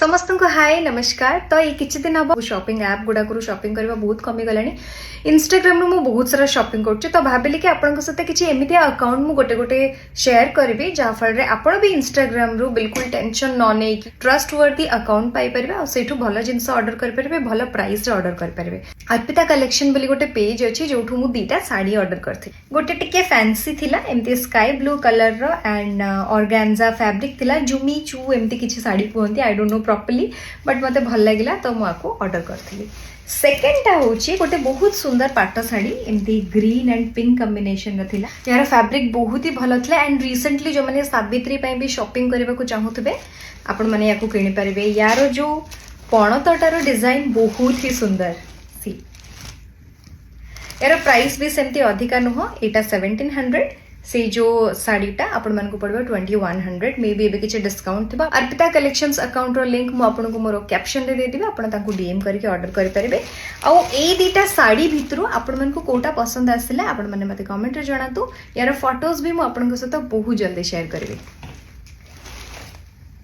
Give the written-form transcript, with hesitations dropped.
समस्त को हाय नमस्कार। तो ये किसी दिन हम शॉपिंग ऐप गुड़ाक शॉपिंग करवा बहुत कमी गलानी। इंस्टाग्राम रू बहुत सारा शॉपिंग कर तो भाविली कि आपन सहित किसी एमती अकाउंट मु गोटे गोटे शेयर करी जहाँफल आपड़ भी इंस्टाग्राम रू बिल्कुल टेंशन न नहीं ट्रस्ट वर्दी अकाउंट पाइपर और से भल जिन ऑर्डर करेंगे भल प्राइस ऑर्डर करेंगे। अर्पिता कलेक्शन बोली गोटे पेज अच्छी जो मुझे दीटा शाढ़ी ऑर्डर करती गोटे टिके फैंसी थिला एमती स्काई ब्लू कलर रो एंड ऑर्गेन्जा फैब्रिक थिला जुमी चू एमती किसी शाढ़ी कहते I don't know properly but मते भल लगिला तो मुझे ऑर्डर करी। सेकेंडटा हूँ गोटे बहुत सुंदर पाट शाढ़ी एमती ग्रीन एंड पिंक कॉम्बिनेशन थिला यार फैब्रिक बहुत ही भल था एंड रिसेंटली जो मैंने सावित्री भी शॉपिंग करने को चाहूथे आपण मैंने या किणी पारे। यार जो पणतटार डिजाइन बहुत ही सुंदर सी यार प्राइस भी सेमती अधिका नुह एटा 1700 से जो शाढ़ीटा आपण मन को पड़ो 2100 मे बी एबे किछि डिस्काउंट थिबा। अर्पिता कलेक्शंस अकाउंट रो लिंक मु आपन को मोर कैप्शन रे दे दिबे आपण तांको डीएम करके ऑर्डर करि परिबे। आ ए दीटा साड़ी भितरु आपण मन को कोटा पसंद आसिला आपण माने मते कमेंट रे जणातु यार फोटोज भी मु आपन को सहित बहुत जल्दी शेयर करबे।